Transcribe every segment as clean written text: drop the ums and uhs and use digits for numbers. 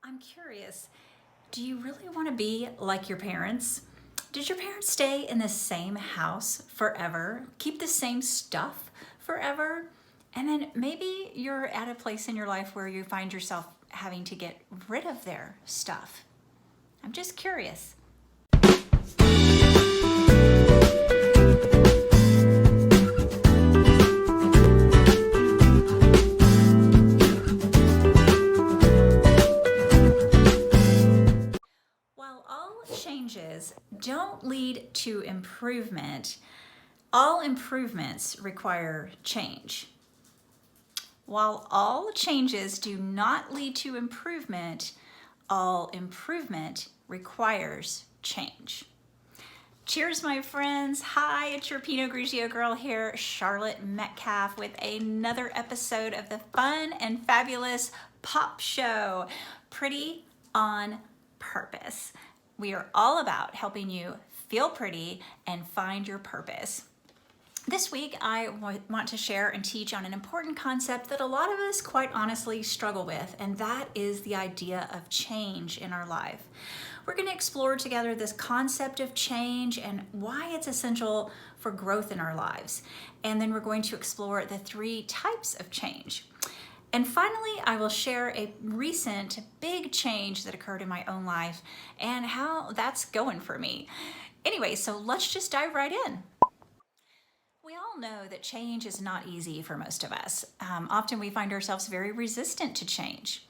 I'm curious, do you really want to be like your parents? Did your parents stay in the same house forever? Keep the same stuff forever? And then maybe you're at a place in your life where you find yourself having to get rid of their stuff. I'm just curious. While all changes don't lead to improvement, all improvements require change. While all changes do not lead to improvement, all improvement requires change. Cheers, my friends. Hi, it's your Pinot Grigio girl here, Charlotte Metcalfe, with another episode of the fun and fabulous pop show, Pretty on Purpose. We are all about helping you feel pretty and find your purpose. This week, I want to share and teach on an important concept that a lot of us, quite honestly, struggle with, and that is the idea of change in our life. We're going to explore together this concept of change and why it's essential for growth in our lives. And then we're going to explore the 3 types of change. And finally, I will share a recent big change that occurred in my own life and how that's going for me. Anyway, so let's just dive right in. We all know that change is not easy for most of us. Often we find ourselves very resistant to change.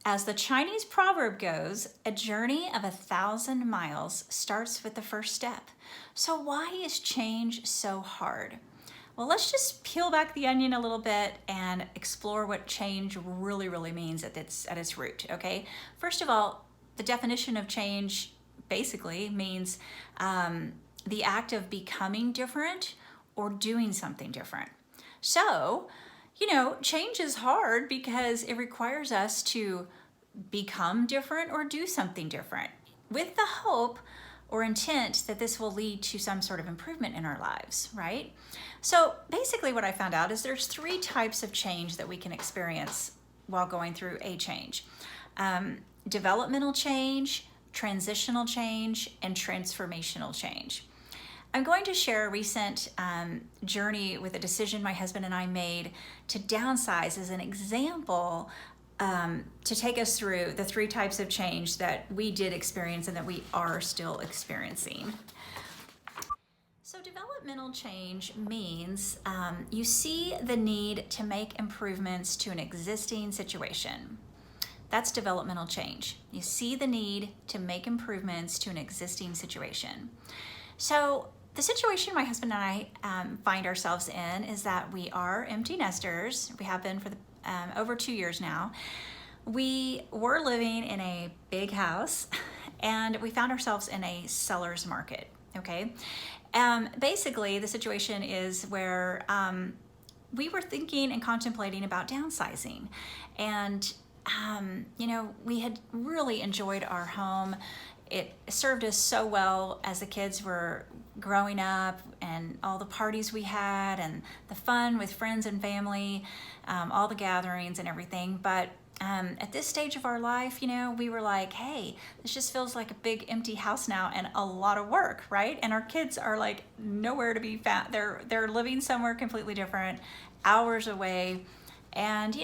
As the Chinese proverb goes, a journey of 1,000 miles starts with the first step. So why is change so hard? Well, let's just peel back the onion a little bit and explore what change really means at its root, okay? First of all, the definition of change basically means the act of becoming different or doing something different. So, change is hard because it requires us to become different or do something different with the hope or intent that this will lead to some sort of improvement in our lives, right? So basically what I found out is there's 3 types of change that we can experience while going through a change. Developmental change, transitional change, and transformational change. I'm going to share a recent journey with a decision my husband and I made to downsize as an example to take us through the 3 types of change that we did experience and that we are still experiencing. So developmental change means you see the need to make improvements to an existing situation. That's developmental change. You see the need to make improvements to an existing situation. So the situation my husband and I find ourselves in is that we are empty nesters. We have been for over 2 years now. We were living in a big house and we found ourselves in a seller's market, okay? Basically, the situation is where we were thinking and contemplating about downsizing. And, we had really enjoyed our home. It served us so well as the kids were growing up and all the parties we had and the fun with friends and family, all the gatherings and everything. But at this stage of our life, we were like, hey, this just feels like a big empty house now and a lot of work, right? And our kids are like nowhere to be found. They're living somewhere completely different, hours away. And,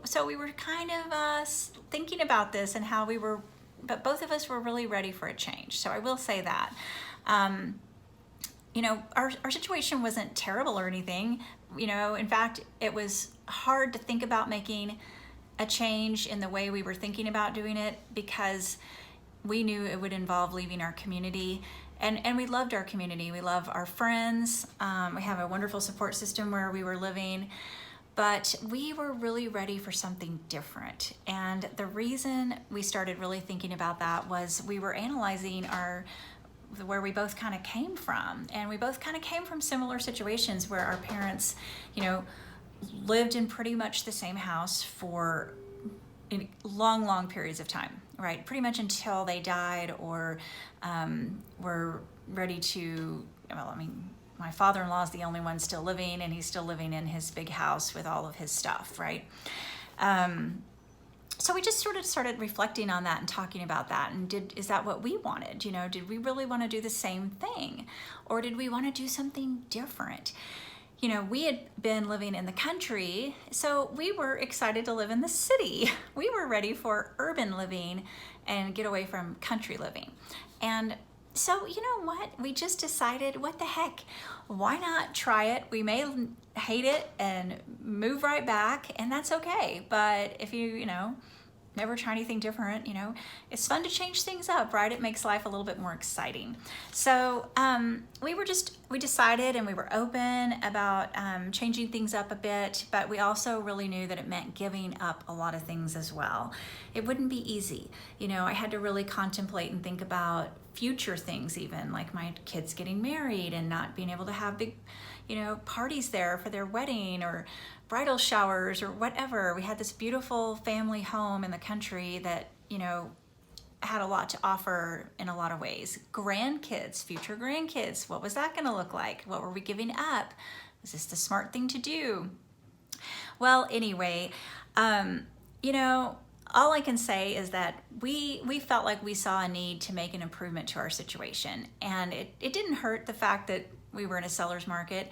so we were kind of thinking about this and how but both of us were really ready for a change. So I will say that. Our situation wasn't terrible or anything. In fact, it was hard to think about making a change in the way we were thinking about doing it because we knew it would involve leaving our community. And we loved our community. We love our friends. We have a wonderful support system where we were living. But we were really ready for something different. And the reason we started really thinking about that was we were analyzing where we both kind of came from. And we both kind of came from similar situations where our parents, lived in pretty much the same house for long periods of time, right? Pretty much until they died or were ready to, my father-in-law is the only one still living, and he's still living in his big house with all of his stuff, right? So we just sort of started reflecting on that and talking about that, and is that what we wanted? You know, did we really want to do the same thing, or did we want to do something different? You know, we had been living in the country, so we were excited to live in the city. We were ready for urban living and get away from country living. And so, you know what? We just decided, what the heck? Why not try it? We may hate it and move right back, and that's okay. But if you know, never try anything different, you know, it's fun to change things up, right? It makes life a little bit more exciting. So we decided, and we were open about changing things up a bit, but we also really knew that it meant giving up a lot of things as well. It wouldn't be easy. You know, I had to really contemplate and think about future things, even like my kids getting married and not being able to have big, you know, parties there for their wedding or bridal showers or whatever. We had this beautiful family home in the country that, you know, had a lot to offer in a lot of ways. Grandkids, future grandkids, what was that going to look like? What were we giving up? Was this the smart thing to do? Well, anyway, you know, all I can say is that we felt like we saw a need to make an improvement to our situation, and it didn't hurt the fact that we were in a seller's market.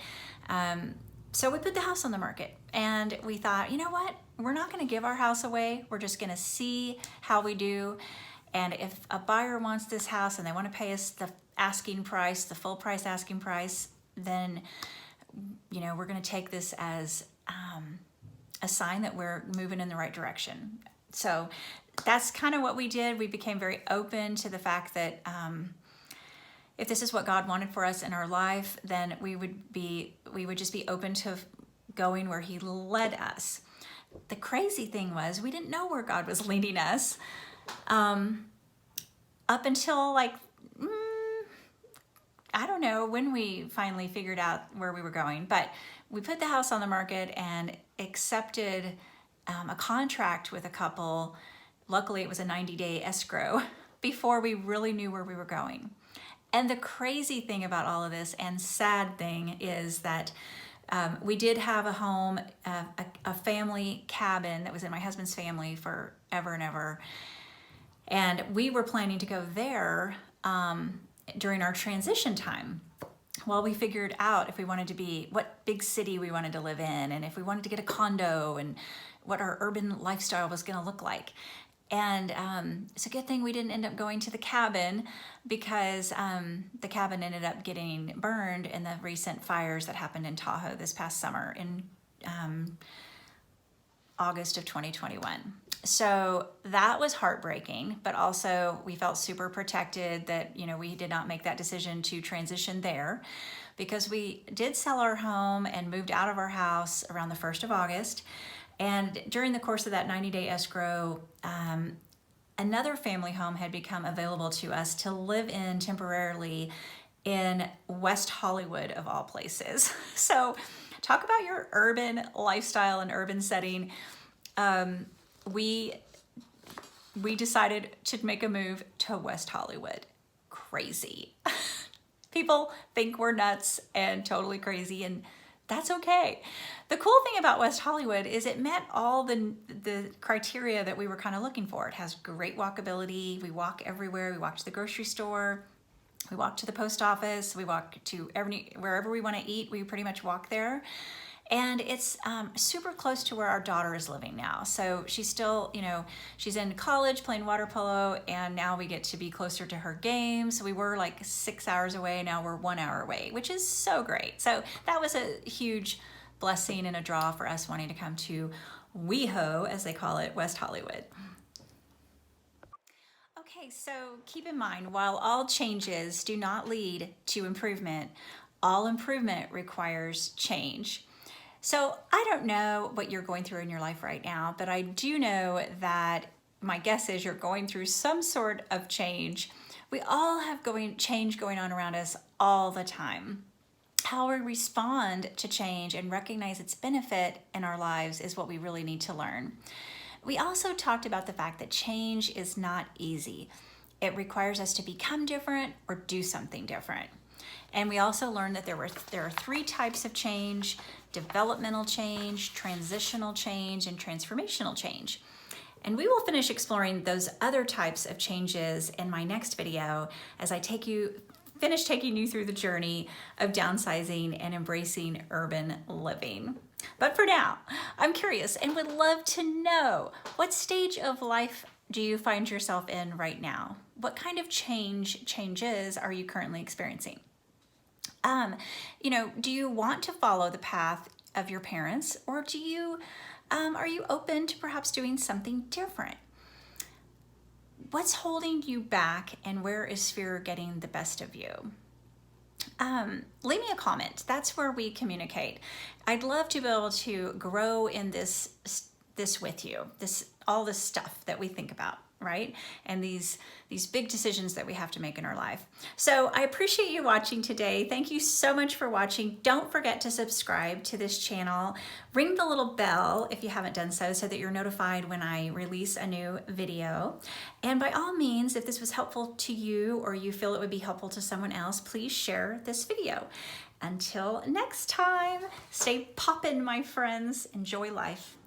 So we put the house on the market, and we thought, you know what? We're not going to give our house away. We're just going to see how we do. And if a buyer wants this house and they want to pay us the asking price, the full price asking price, then, you know, we're going to take this as a sign that we're moving in the right direction. So that's kind of what we did. We became very open to the fact that if this is what God wanted for us in our life, then we would just be open to going where He led us. The crazy thing was, we didn't know where God was leading us up until like, I don't know when we finally figured out where we were going, but we put the house on the market and accepted a contract with a couple. Luckily, it was a 90-day escrow before we really knew where we were going. And the crazy thing about all of this, and sad thing, is that we did have a home, a family cabin that was in my husband's family forever and ever. And we were planning to go there during our transition time, while we figured out if we wanted to be, what big city we wanted to live in, and if we wanted to get a condo, and what our urban lifestyle was going to look like. And it's a good thing we didn't end up going to the cabin, because the cabin ended up getting burned in the recent fires that happened in Tahoe this past summer in August of 2021. So that was heartbreaking, but also we felt super protected that, you know, we did not make that decision to transition there, because we did sell our home and moved out of our house around the 1st of August. And during the course of that 90-day escrow, another family home had become available to us to live in temporarily in West Hollywood, of all places. So talk about your urban lifestyle and urban setting. We decided to make a move to West Hollywood. Crazy. People think we're nuts and totally crazy, and that's okay. The cool thing about West Hollywood is it met all the criteria that we were kind of looking for. It has great walkability. We walk everywhere. We walk to the grocery store. We walk to the post office. We walk to wherever we want to eat. We pretty much walk there. And it's super close to where our daughter is living now. So she's still, you know, she's in college playing water polo, and now we get to be closer to her games. So we were like 6 hours away. Now we're 1 hour away, which is so great. So that was a huge blessing and a draw for us wanting to come to WeHo, as they call it, West Hollywood. Okay, so keep in mind, while all changes do not lead to improvement, all improvement requires change. So I don't know what you're going through in your life right now, but I do know that my guess is you're going through some sort of change. We all have change going on around us all the time. How we respond to change and recognize its benefit in our lives is what we really need to learn. We also talked about the fact that change is not easy. It requires us to become different or do something different. And we also learned that there are 3 types of change: developmental change, transitional change, and transformational change. And we will finish exploring those other types of changes in my next video as I finish taking you through the journey of downsizing and embracing urban living. But for now, I'm curious and would love to know, what stage of life do you find yourself in right now? What kind of changes are you currently experiencing? Do you want to follow the path of your parents, or are you open to perhaps doing something different? What's holding you back, and where is fear getting the best of you? Leave me a comment. That's where we communicate. I'd love to be able to grow in this with you, all this stuff that we think about, right? And these big decisions that we have to make in our life. So I appreciate you watching today. Thank you so much for watching. Don't forget to subscribe to this channel. Ring the little bell if you haven't done so that you're notified when I release a new video. And by all means, if this was helpful to you or you feel it would be helpful to someone else, please share this video. Until next time, stay poppin', my friends. Enjoy life.